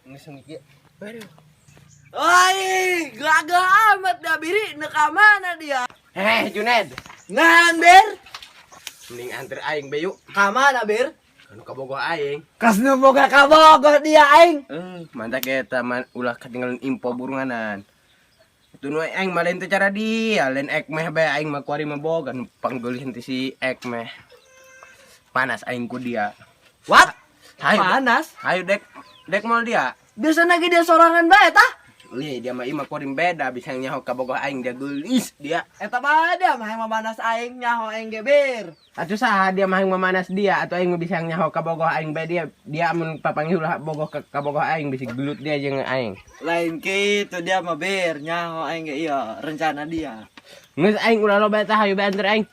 Ngisung iki. Aduh. Oi, gagah amat dah biri neka mana dia? Juned. Ngan ber? Mending antar aing be yuk. Ka mana ber? Kan ka bogoh aing. Kas nu boga ka Bogor dia aing. Mantap kita ulah ketinggalan info burunganan. Itu nu aing malen teu cara dia, lain ek meh bae aing mah kuari mah bogan panggeulis henteu si ek meh. Panas aing ku dia. What? Hayu, Panas? hayu dek mal dia. Biasa lagi dia sorangan bae tah? Iya, dia mah ima kuring beda bisa nyaho ka bogoh aing dia geulis dia. Eta bada mah yang mabanas aing nyaho aing geber. Atuh saha dia mah memanas dia atau aing bisa nyaho ka bogoh aing bae dia amun papanggih ulah bogoh ka bogoh aing bisa gelut dia jeung aing. Lain kitu dia mah ber nyaho aing ge iya rencana dia. Geus aing ulah loba tah hayu bae anter aing.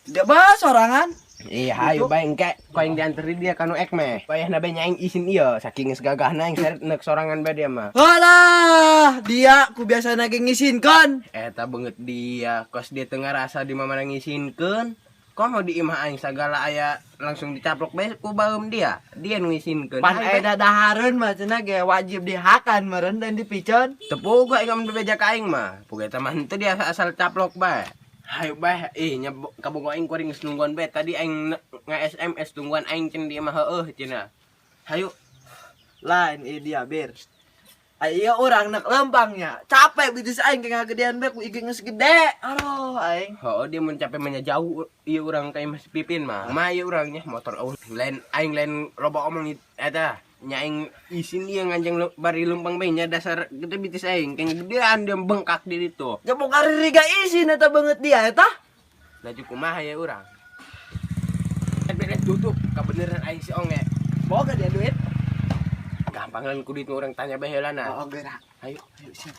Dia bahas sorangan. Iya, hayu bae engke ku aing dianteri dia kanu ek meh. Payahna bae nyaing isin ieu saking geus gagahna aing seret neuk sorangan bae dia mah. Alah, dia ku biasa lagi ngisinkan. Eta beungeut dia, kos dia teu ngarasa di mana ngisinkeun. Kok mau di imah aing sagala aya langsung dicaplok bae ku baeum dia. Dia nu ngisinkeun. Pan eda dahareun mah cenah ge wajib dihakan meureun dan dipicen. Tepung gua aing bebeja ka aing mah. Puga eta mah henteu dia asal caplok bae. Hayu bae, nya kabogoh aing kuring geus nungguan bae. Tadi aing nge-SMS tungguan aing cenah dia mah heueuh cenah. Hayu. Lain dia ber. Aya urang nek lempangnya. Capek bitis aing ke ngagedean bae ku IG geus gede. Aduh aing. Heuh dia mun capek mah nya jauh ieu urang ka Mas Pipin mah. Mah ieu urangnya motor lain aing lain loba omong eta. Nya aing isin ieu nganjeng bari lempang bae nya dasar gede bitis aing keng gedean dia bengkak di ditu. Ya mau kaririga isin eta banget dia eta. Laju kumaha ya urang. Beres tutup kabeneran aing si Onge. Boga dia duit. Gampang lan ku ditu urang tanya bae heula na. Oh gerak. Ayo siap.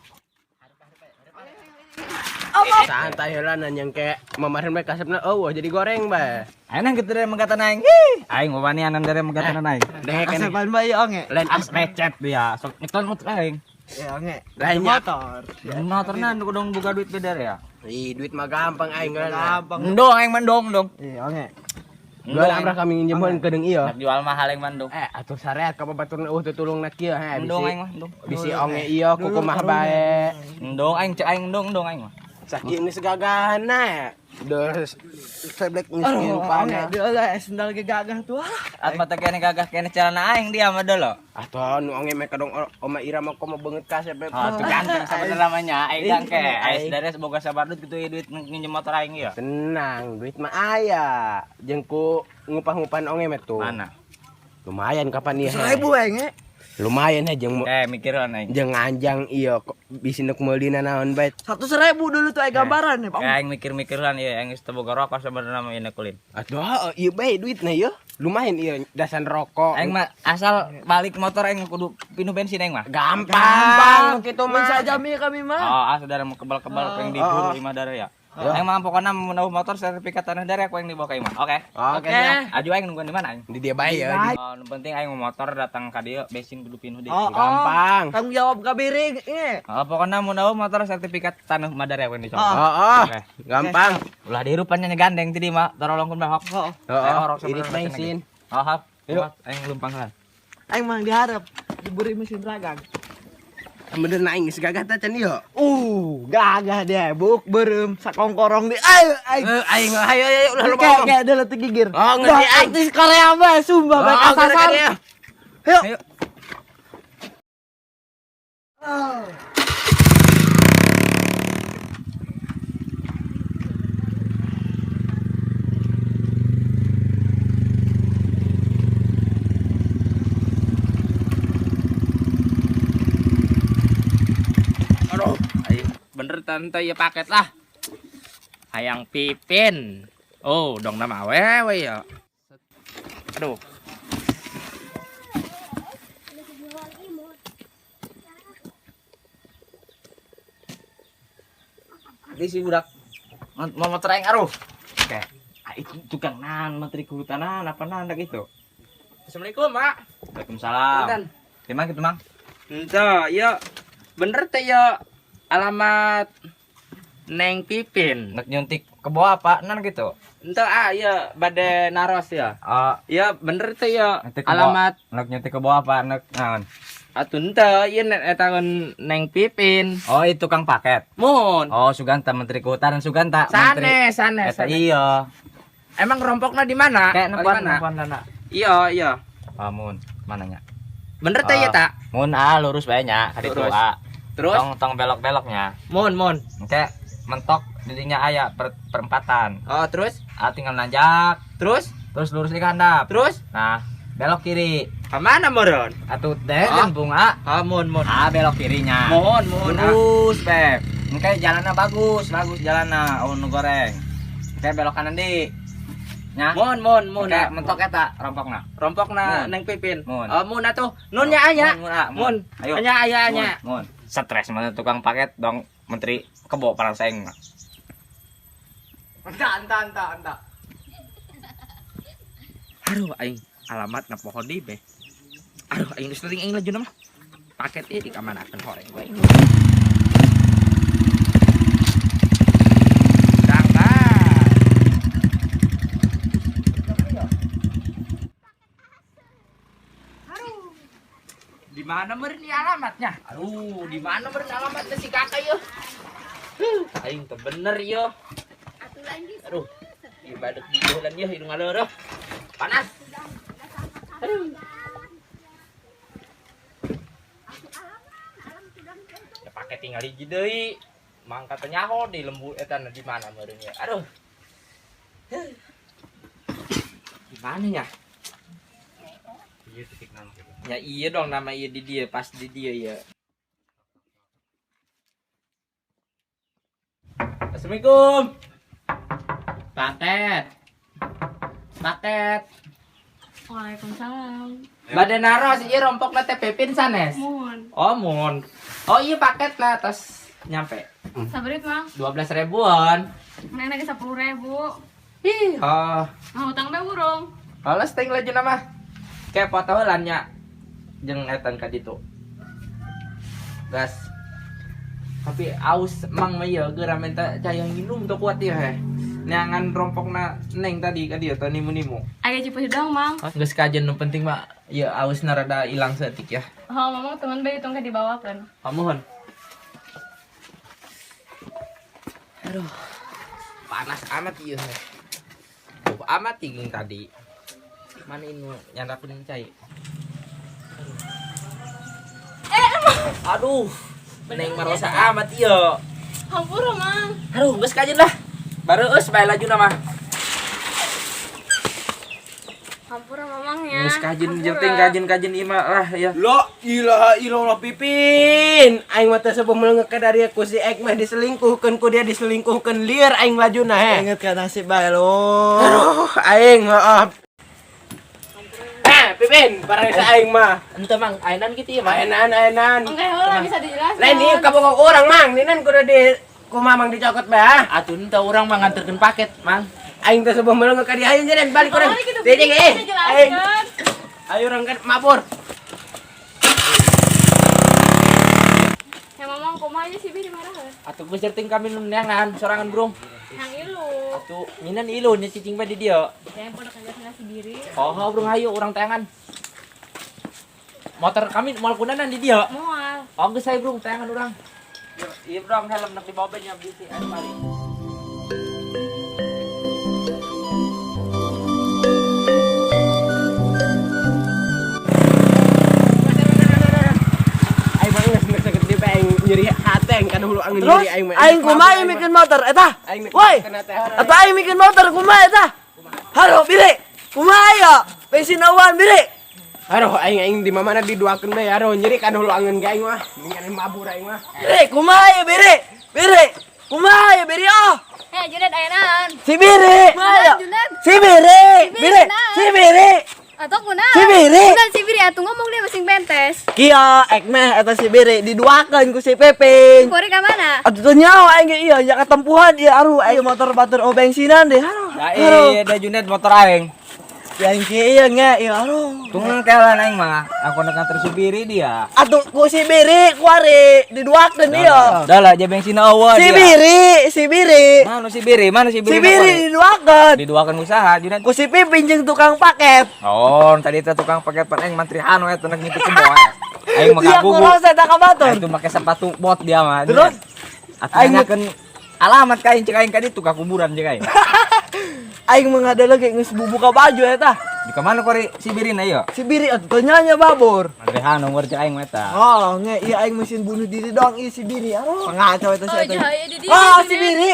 Apa? Santai heula na nyang ke mamareun bae kasepna eueuh jadi goreng bae. Ayeuna kitu dari menggatan aing. Aing wawanianan dari menggatan aing. Deh kan Kasapan bae onge. lain As recet dia, sok nyeton motor aing. Ya onge. Lain Motor. Motorna nu kudu boga duit beda ya. Ih duit mah gampang aing geulana. Gampang. Endong aing mandong dong. Iya onge. Dua amrah kami nginjemun kedeung ieu. Nak jual mahal aing mandong. Atuh sareat ka babaturna tutulungna kieu he. Endong aing mah, endong. Bisi Onge ieu kuku mah bae. Endong aing cek aing endong aing mah. Saking geus gagahna ya. Dos seblek geus Aduh, rupana. onge dia lah sendal ge gagah tuh. At mata kene gagah kene celana aing dia mah dolo. Atuh nu Onge meh kadong Oma Ira mah komo beungeut ka sebeb. Ah tuh ganteng sabenerna namanya aing gangke. Ais dari boga sabar duit kitu duit nginjem motor aing ieu. Tenang, duit mah aya. Jeung ku ngupah-ngupahan Onge meh tuh. Mana? Lumayan kapan ieu. 1000 onge. Lumayan he jeung Mikiran aing. jeung anjang ieu bisi neuk meulina naon bae. 100.000 dulu tuh gambaran ya, Pak. Aing mikir-mikiran ieu aing geus teu boga rokok sabenerna mah ieu kulin. Atuh ieu bae duitna ieu. Lumayan ieu dasan rokok. Aing mah asal balik motor aing kudu pinu bensin aing mah. Gampang kitu Men mah. sajami kami mah. Oh, saudara mau kebal-kebal pengen diburu imah dara ya. Aing mah pokona mau nabuh motor sertifikat tanah dara aku yang dibawa ka imah. Oke. Oke. Aju aing nungguan di mana aing? Di dia bae ya. Oh, nu penting aing mau motor datang ka dieu bensin kudu pinuh deui. Gampang. Tanggung jawab kabiring. Oh, pokona mau nabuh motor sertifikat tanah madara aku yang dicoba. Oh, Oke. gampang. Ulah dirupannya gandeng tadi mah tarolongkeun bahok. Heeh. Irit bensin. Oh, hap. Yuk. Aing lumpang kan. Aing mah diharap diberi mesin ragang. Bener naing geus gagah teh can ieu. Gagah dia, buk berem sakongkorong di. Ayo, Aing ayo ulah lu kayak kayak ada letik gigir. Oh, ngerti aing. Artis Korea mah sumpah bae kasar. Yuk. Ayo. Aduh, bener tante ya paket lah. Hayang Pipin. Oh, dong nama awewe ya. Aduh. Ini si budak mau motor aing aruh. Oke. Itu tukang nan menteri kehutanan apa nanda gitu. Assalamualaikum, Pak. Waalaikumsalam. Gimana gitu, Mang? Entah, ya bener teh ya alamat Neng Pipin. Nak nyuntik ke bawah apa nan gitu. Ente ya bade naros ya. Oh, Ya bener teh ya. nyuntik ke bawah. Alamat Nak nyuntik ke bawah apa nak naon? atuh ente ieu eta Neng Pipin. Oh, itu tukang paket. Mun. Oh, Suganta Menteri Kehutanan Suganta. Sanes. Eta iya. Emang rompokna di mana? Kayak Di nepon mana? dana. Iya. Mun, mananya? Bener teh ya tak? Mun lurus bae nya ka ditu Lurus. Terus Terus tong belok-beloknya. mun. Oke, mentok didinya aya perempatan. Oh, terus Tinggal nanjak, terus lurus di handap. terus Nah, belok kiri. ke mana moron? Atuh teh jeung bunga. Mun. Belok kirinya. Mun. Lurus, Beb. Oke, jalannya bagus jalannya. Nu goreng. Oke, belok kanan di. Nya. Mun. Oke, mentok eta rompokna. Rompokna Mun. Neng Pipin. Mun. Oh, mun atuh. Nunnya aya. Mun. Ayo. Aya. Mun. Stres mana tukang paket dong menteri kebo parang saeng mah. Anta. Aduh aing alamat na pohon di be. Aduh aing geus teuing aing laju mah. Paket ieu dikamanakeun horeng we. Di mana meureun ieu alamatnya? Aduh, di mana meureun alamatnya si kakak ieu? Aing teh bener ieu. Aduh, ibadah di bulan ieu hidung aleueuh. Panas. Aduh. Ya pakai tinggal hiji deui. Mangka teh nyaho di lembu eta di mana meureun ya. Aduh. Di mana ya? Iya titik nama. Ya iya dong nama iya di dia pas di dia ya. Assalamualaikum. Paket. Waalaikumsalam. Badan naros iya rompok teh Pipin sanes. Mun. Oh mun. Oh iya paket lah tos nyampe. Sabarit mang. 12 ribuan. Neng lagi 10.000. Ih, oh. Mau utang be burung. Alas teh laju nama. Kayak foto heulanya. Jeung etan ka ditu. Gas. Tapi aus mang mah ieu geura minta caya nginum teu kuat ieu heh. Neangan rompokna Neng tadi ka dieu teh nimu-nimu. Aya cipuh dong mang. Geus kajen nu penting mah ieu ausna rada ilang setik ya. Oh mamang temen be hitung ke dibawakeun. Pamuhun. Aduh. Panas amat ieu heh. Tuh amat tinggi tadi. Mana ini nyandakeun cai. Aduh. Neng marosa amat ieu. Hampura mang. Aduh, geus kajen lah. Bareus bae laju nama. Hampura mamangnya. Geus kajen jeung kajen ieu mah lah ya. La ilaha illallah Pipin. Aing mah teh sebelum meulengek ka dari ku si Ek mah diselingkuhkeun ku dia diselingkuhkeun lieur aing lajuna he. Ingat ka nasib bae lo. Aduh, aing heeh. Pipin, barang sa aing mah. Ente mang ayenan kitu ieu mah. Aenan. Oke, heula bisa dijelaskan. Lain ieu kabogong urang mang, ninan kudu di ku mamang dicokot bae ah. Atuh ente urang mah nganterkeun paket, Mang. Aing teh sebelum meulengek ka dia ayeuna jalan balik urang. Oh, gitu, Teuing bisa aing. dijelaskan. Ayo urang kan mabur. Ya mamang kumaha aja sih bi dimaraheun. Atuh geus certing kami nu neangan sorangan burung. Yang ilu. Atuh nyinan ilu nya cicing bae di dieu. Yang pada kagak ngasih diri. Oh, burung hayu urang tayangan. Motor kami moal kunanan di dieu. Moal. Oh, geus saya burung tayangan urang. Ieu burung helm nak dibawa bae nya bisi anu mari. Aing mah geus sakit di aing nyeri hate aing kada hulu angin Terus nyeri aing mah. aing kumaha bikin motor eta? Aing Woi. kena teh. Atau aing bikin motor kumaha eta? Halo, bire. Kumaha ya? Bensin awan bire. Aduh aing di mana diduakeun bae aduh nyeri kada hulu angin ge aing mah. Ningan aing mabur aing mah. Bire, kumaha ya bire? Bire. Kumaha ya bire ah? Junet ayenan. Si bire. Kumaha ya? Junet. Si bire. Bire. Si bire. Atau kunaon? Si bire. Kunaon si biri atuh ngomong dia masing bentes. Kia, ekmeh eta si bire diduakeun ku si Pepeng. Kori ka mana? Atuh teu nyawa aing ge ieu nya katempuhan ieu aruh aing motor batur o bensinan deh. Aduh. Da iya da Junet motor aing. Yang kieu nge, ieu aduh. Tunggu telan aing mah. Aku nak antar si Biri dia. Atuh ku si Biri kuari diduakeun dia. Dah lah, jebeng sina eueuh Si dia. Biri. Mana si Biri? Mana si Biri? Si Biri diduakeun. Diduakeun usaha Junet. Ku si Pipin jeung tukang paket. Oh, tadi teh tukang paket pan aing mantri anu eta nak ngitu kumoe. Aing mah Dia kagugu. kurosa tak kabatur. Aing tuh make sepatu bot dia mah. Terus? Aing nyakeun alamat ka aing cek aing ka ditu ka kuburan cek aing. Aing mengada lagi geus bubuka baju eta. Di ka mana kori si Birina ieu? Si Biri atuh nyanya babor. Mantri anu ngeur cek aing mah eta. Oh, nge iya aing mesin bunuh diri doang ieu si Biri. Aduh, ngaco eta si Oh, eta. jahaya di dia. Oh, si Biri.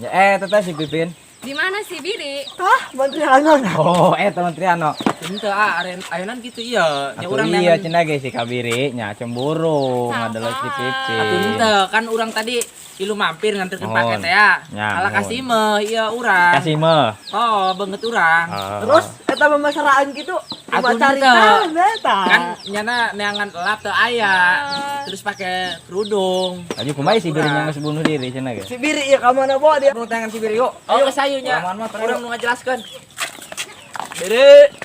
Ya teh si Pipin. Di mana si Biri? Tah, menteri anon. Oh, eta mantri anu. Henteu ayeuna kitu ieu. Nya Atuh urang iya neangan. cenah ge si Kabiri nya cemburu Sabar. ngadalah si Pipin. Atuh henteu kan urang tadi ilu mampir nganterkeun Nuhun. paket ya. Ya, Ala nuhun. kasih mah iya urang. Kasih mah. Oh, banget urang. Terus eta memasaraan gitu. Cuma Atuh cari henteu. tahu eta. Kan nyana neangan elap teu aya. Terus pakai kerudung. Lagi kumaha si Biri nya geus bunuh diri cenah ge. Si Biri ieu ka mana bawa dia? Turun tangan si Biri yuk. Oh, ke sayunya. Lamaan mah, Urang nu ngajelaskeun. Biri.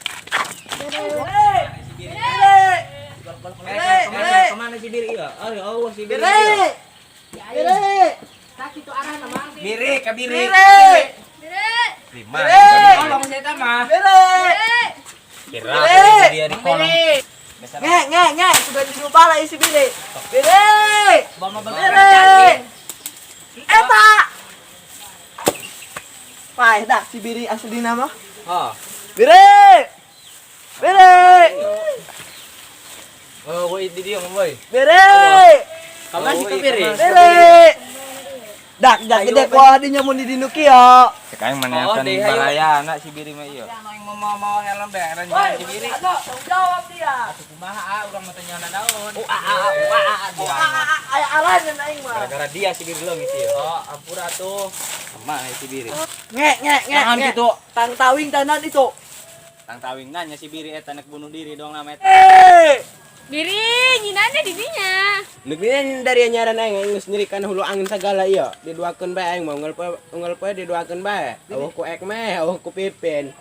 Kemana si Biri ieu? Oh, si Biri. Biri. Biri. Sakitu arahna mang. Biri ka Biri. Biri. Lima. Oh, bangun saya mah. Biri. Kira Biri. dia di kolong. Nge, sudah dilupa lah isi Biri. Biri. Bawa Biri. cacing. Eta. Pai dah si Biri asli nama. Oh. Biri. Biri. Oh, gua di dia boy. Biri. Kamu sih ke Biri? Biri. Dak gede ku adinya mun di dinu kieu. Sekarang Oh, mana akan deh, ayo. baraya anak si Biri mah ieu. Yang mau helm beran Woi, si Biri. tanggung jawab dia. Kumaha urang mah teh nyana naon. Aya arahan aing mah. Gara-gara dia si Biri leungit ieu. Oh, ampura tuh. Sama si Biri. Nge. Jangan gitu. Tang tawing tanan itu. Tang tawing nanya si Biri eta nek bunuh diri dong nama eta. Biri, nyinanya di dinya. Negerinya dari nyaran aing sendiri kan hulu angin segala iya. Diduakeun bae aing mau ngelpe diduakeun bae. Awah ku ekmeh, awah ku Pipin.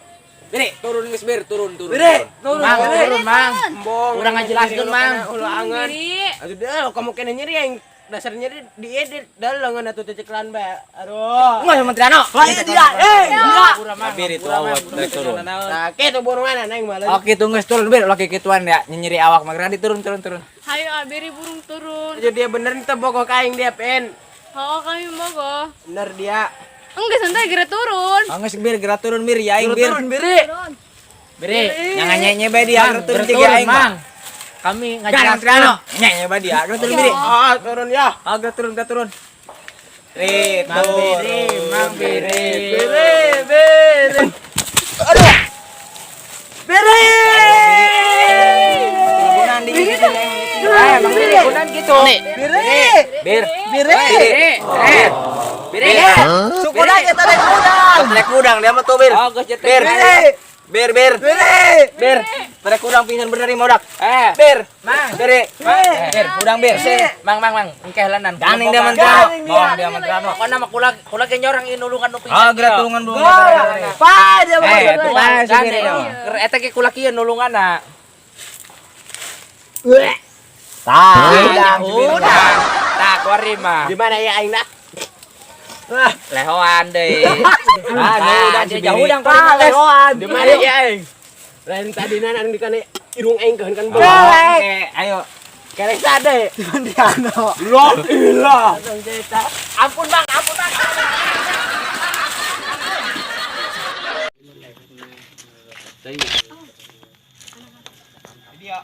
Biri, turun geus Bir, turun. Biri, turun. Mang, Biri. turun, Mang. Embong. Urang ngajelaskeun, Mang. Hulu angin. Biri. Aduh dah kamu kena nyeri aing. Dasar nyeri diedit dalengan atuh teh ceklan bae. Aduh. Enggak sama Triano. Lah iya dia. Dia. Urang mah. Biri tuh awak trek turun. Nah, kitu burungan aing mah. Oke, tunggu turun Bir, laki kituan ya. Nyeri awak mah Grandi turun. Hayo Biri burung turun. Jadi dia bener nih bokok aing dia pen. Oh, kami mogo. Bener dia. Enggak santai gerak turun. Angges Bir, gerak turun Bir, ya aing Bir. Turun Biri. Biri, jangan nyanyi bae dia, gerak turun juga aing mah. Kami ngajelaskeun Triano. Nyanyi bae dia, gerak turun Biri. Ah, turun ya. Ah, gerak turun. Mang Biri. Biri. Aduh. Biri. Kunan di gitu. Mang Biri, kunan gitu. Biri. Bir. Biri. Biri. Suku aja tadi udang. Trek udang dia mah tuh Bir. Oh, geus Biri. Bir. Biri. Trek udang pingsan bener nih modak. Bir. Mang. Biri. Bir, udang Bir. Mang. Engkeh lanan. Ganing dia mantra. Bawang dia mantra. Kok nama kula ke nyorang inulungan nu pingsan. Ah, gerak tulungan belum. Pa dia mah. Tuh si Biri. Eta ke kula kieu nulunganna. Udang. Tak kuari mah. Di mana ya aing dah? Lehoan deui. udang si jauh Biri. udang kuari lehoan. Di mana ya aing? Lain tadi nanan di kana irung aing keun kan beuh. Oke, ayo. Kerek sade. Diano. Loh, ilah. Ampun Bang.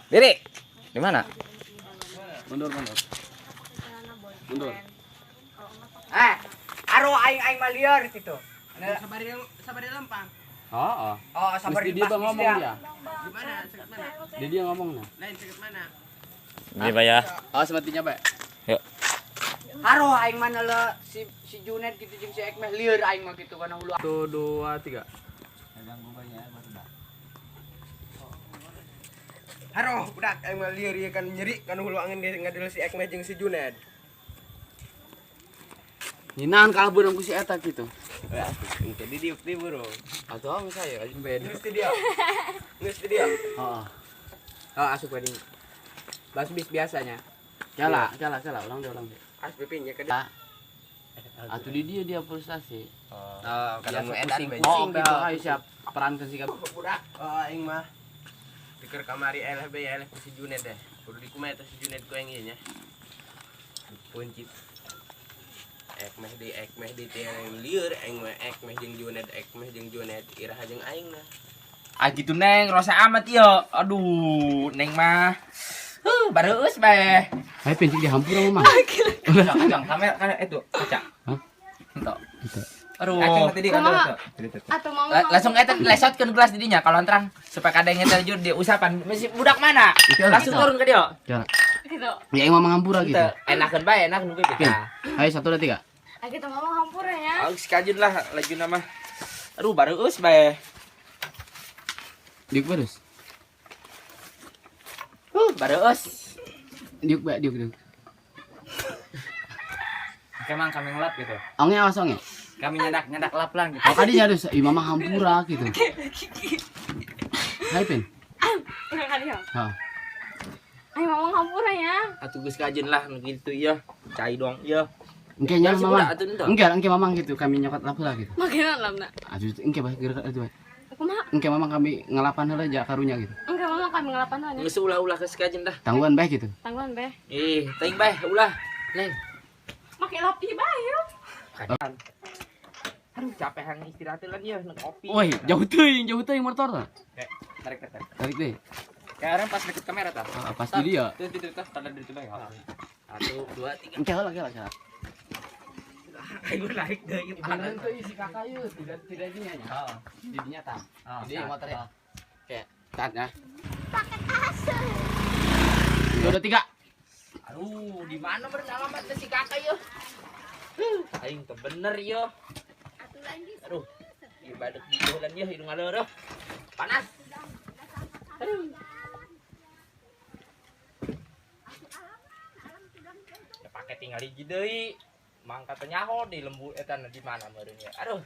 Biri. Di mana? Aro aing mah lieur kitu. Sabari lempang. Oh, sabar Mesti dia bang ngomong dia. Di mana? Sakit mana? Dia ngomong nah. Lain sakit mana? Ini Pak ya. Oh sematinya pak. Aro aing mah le si Junet gitu jeung si Ekmeh lieur aing mah kitu kana hulu. 1, 2, 3. Haroh, budak aing mah lieur ieu kan nyeri kan hulu angin ngadil si Ekmeh jeung si Juned. Ninaan kalbur ang si eta gitu. Engke didiuk di bro. Atau ang saya beda. Ngus dia. Ngus dia. Heeh. Oh, asup wedding. Bas bis biasanya. Cala, ulang deh. As pipinnya ke Atuh di dia frustasi. Oh, Yang biasa edan pusing. Oh, gitu ayo siap perankan sih kan. Budak. Oh, aing mah. Dikir kamari LHB ya LHB si Junet deh. Kudu dikumet si Junet ku yang ieu nya. Kunci. Ek meh di tiang lieur aing mah ek meh jeung Junet iraha jeung aing nah. Ah gitu Neng, rasa amat yo. Aduh, Neng mah. Bareus beh. Ayo pencik dihampur mah. Jangan kamera itu kaca. Hah? Entok. Aduh. Tadi kan Kumaha? itu. Atau mama Langsung eta lesotkeun gelas didinya kalau terang supaya kadang eta jur di usapan. Masih budak mana? Langsung turun ke dia. Cala. gitu. Ya yang mama ngampura gitu. Enakeun bae, enak nu Pin. kita. Ayo 1 2 3. Ah gitu mama hampura ya. Oh, sekajun lah laju nama. Aduh, bareus bae. Diuk terus. Bareus. Diuk. Kemang kami ngelap gitu. Onge awas onge. Kami nyedak lap lang gitu. Oh kadinya harus mama hampura gitu. Ayo Pin. Enggak kali ya. Ha. Ay mama hampura ya. Atuh geus kajun lah nu kitu ieu. Cai doang ieu. Engke nya Masih mama. budak atuh ento. Engke mamang gitu kami nyokot lapula gitu. Makin lamna. Aduh engke bah gerak atuh. Kumaha? Engke mamang kami ngelapan heula ja karunya gitu. Enggak mama kami ngelapan nih. Geus ulah-ulah geus kajun dah. Tangguhan bae gitu. Tangguhan be. Teuing bae ulah. Neng. Make lapi bae ya. Kajan. Aduh, capek hang istirahat lah ieu nu kopi. Woi, jauh teuing motor tah. Tarik. Tarik deh. Kayak orang pas deket kamera tah. Pas di dia. Tuh tanda di situ bae. 1 2 3. Engke heula. Ayo naik deui Beneran tuh isi kakak yuk, tidak dinya nya. Heeh. Didinya tah. Di motornya. Oke, tahan ya. Udah 3. Aduh, di mana beralamat si kakak yo? Aing teh bener yo. Aduh, di badak di jalan yo hidung aleureum. Panas. Aduh. Ya pake tinggal hiji deui. Mangka teh nyaho di lembu eta di mana meureun ya. Aduh.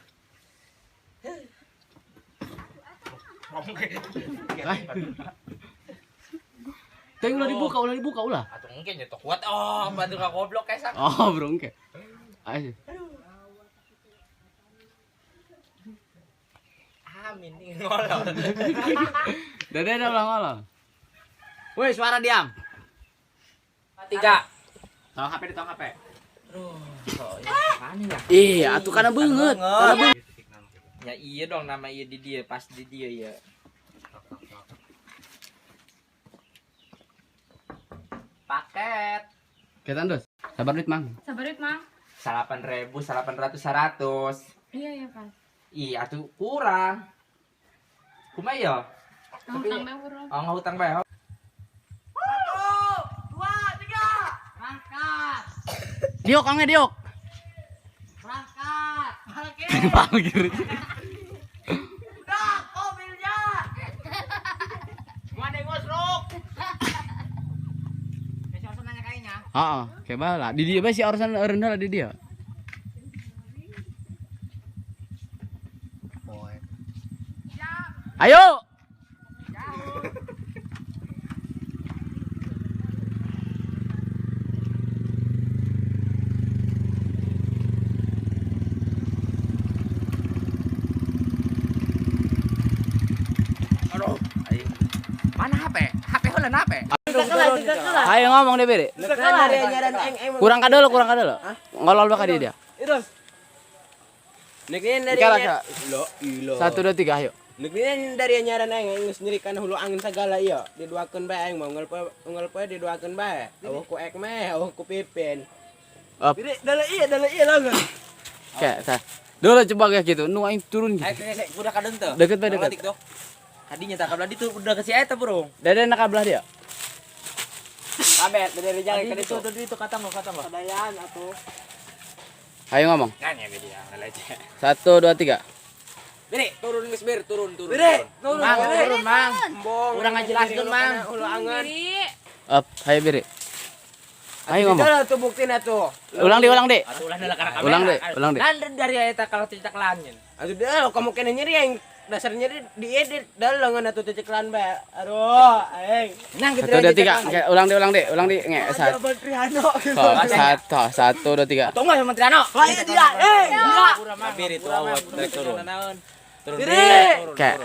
Teuing ulah dibuka ulah. Atuh engke nya teu kuat. Oh, bantu ka goblok kesan. Oh, bro engke. Ayo. Amin nih ngolol. Dede ulang. Woi, suara diam. 3. Tong HP di tong HP. Aduh, kok ini ya? Iya, atuh kana beungeut. Ya iya dong nama iya di dia pas di dia ya. Paket Ketan dos. Sabar duit, Mang. Sabarit mang. 8.000 800 100. Iya ya pas. Iya atuh kurang. Kumaha ya? Kamu tambah urang. Oh ngahutang bae. Diok, onge diok. Parkir. Heeh, kayak bala. Di dia bae si urusan rendah di dia. Ayo. Aduh, aing. Mana HP? HP heula na HP. Ayo ngomong deh, Bere. Kurang kadel. Ngolol bakal dia. Nignin dari Kala, nya. Kak. Ilo. 1 2 3 ayo. Nignin dari nyaran aing geus nyerikan hulu angin sagala ieu. Diduakeun bae aing mah unggal poe diduakeun bae. Awah ku ek meh, awah ku pipin. Up. Dale iya lah. Kayak tah. Dulu coba kayak gitu. Nu aing turun gitu. Ayo udah kadang tuh. Deket bae deket. Tadinya tak kabelah itu udah ke si eta, Bro. Dede nak belah dia. Kabeh dari jalan ke Itu ditu. itu kata lo. Sadayaan atuh. Ayo ngomong. Kan ya dia ngelece. 1 2 3. Beri, turun geus ber, turun. Bere, turun. Mang, turun, Mang. Embong. Urang ngajelaskeun, Mang. Hulu angeun. Diri. Up, ayo Bere. Ayo ngomong. Udah tuh bukti na tuh. Ulang deh, ulang deh. Atuh ulah heula kana kamera. Ulang deh, ulang deh. Nan dari eta kalau cicak lanyen. Aduh dah kamu kena nyeri yang dasar nyeri diedit dalangan atuh ceceklan bae. Aduh, aing. Nang Satu, dua, tiga. Oke, ulang deh, ulang deh. Nge, Ada satu, Triano. satu, dua, tiga. Tunggu sama Triano. Wah, iya dia. Dia. Bir itu awet trek turun. Turun. Diri. Kayak,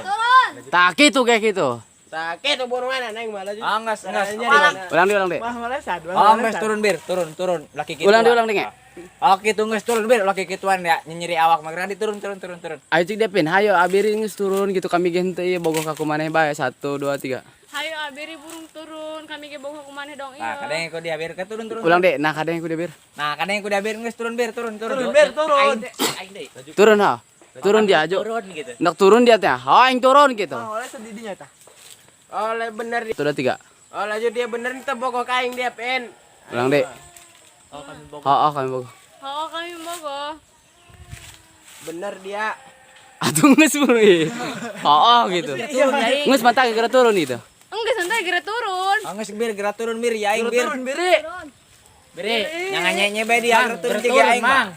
tak gitu kayak gitu. Sakit tuh burungan aing malah juga. Angas. Ulang deh. Mah malah sad. Angas turun bir, turun. Laki kita. Ulang deh, Nge. Oke, tunggu turun bir, laki kituan ya nyeri awak magrandi turun. Ayo cik Depin, hayo abiri geus turun gitu kami gente ieu bogoh ka kumaneh bae. 1 2 3. Hayo abiri burung turun, kami ge boga kumaneh dong Nah, iya. kadang ku dia bir ke turun. Ulang deh, nah kadang ku bir. Nah, kadang ku dia bir geus turun bir, turun. Bir turun. Aing deui. Turun ha. Turun dia aja. Turun gitu. Nak turun dia teh. Ha aing turun gitu. Ah, oleh sedidinya tah. Oleh bener dia. 1 2 3. Oleh aja dia bener itu bokok aing dia pen. Ulang deh. Oh kami boga. Ha kami bogoh. Oh, kami boga. Bener dia. Atuh geus beureui. Ha gitu. Geus mata geura turun itu. Enggak santai geura turun. Angas bir gerak turun bir, ya aing bir. Turun biri. Beri. Yang nyanyi bae dia gerak turun juga aing. Mang.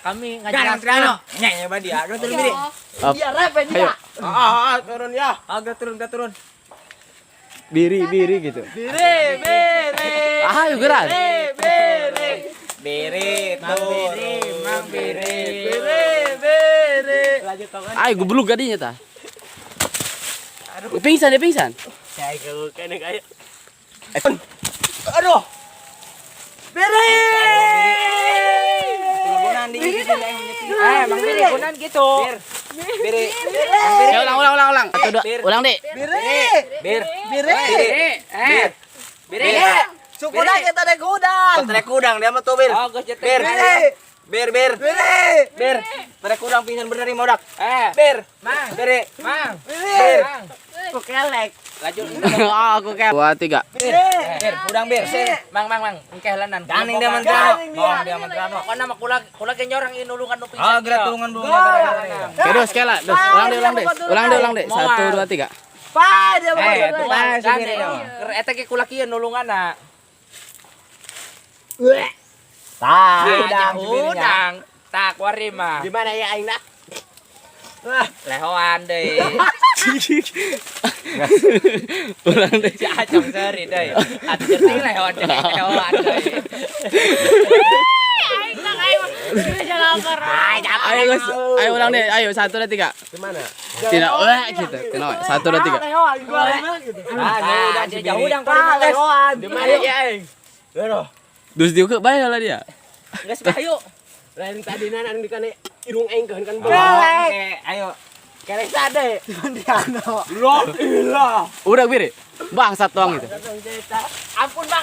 Kami Jangan Triano. Nyanyi bae dia gerak turun bir. Up. Dia rap Ayo. dia. Turun ya. Gerak turun. Biri gitu. Biri. Ayo gerak. Biri, Mang Biri. Lanjut tangan. Ayo gebluk gadinya tah. Pingsan dia pingsan. Saya kalau kena kayak. Aduh. Biri. Gunan di situ Mang Biri gunan gitu. Biri. Ya ulang. 1 2. Ulang deh. Biri. Bir. Biri. Biri. Syukuran kita ada gudang. Trek udang dia mah tuh bir. Oh, geus Bir. Bir. Biri. Trek udang pingsan bener nih modak. Bir. Mang. Biri. Mang. Biri. Mang. Kok kelek. Lanjut. Aku kayak 2 3. Bir. Udang bir. Mang. Engkeh lanan. Ganing dia man Ganing dia. Bawang dia man Triano. Kok nama kula ge nyorang inulungan nu Ah, pingsan. gerak tulungan bunga. Oke, dos kela, dos. Ulang deh. 1 2 3. Pa dia Itu pas Kan sendiri dong. eta ge kula kieu nulunganna. Udang. Tak warima. Di mana ya aing nak? Lehoan deui. Ulang deh. Si acong seuri deui. Atuh jeung lehoan deui. Aing tak aing geura jalan kerai. Ayo guys, ayo ulang deh. Ayo 1 2 3. Di mana? Tidak, gitu. Kenapa? 1 2 3. Lehoan gua gitu. Ah, dia jauh udang Pa lehoan. Di mana ya aing? Dus dia ke bae lah dia. Geus bayu. Lain tadi nanan di kana irung aing keun kan Kelek. Ayo. Kelek sade. Diano. Udah biri. Bang satu doang itu. Ampun Bang,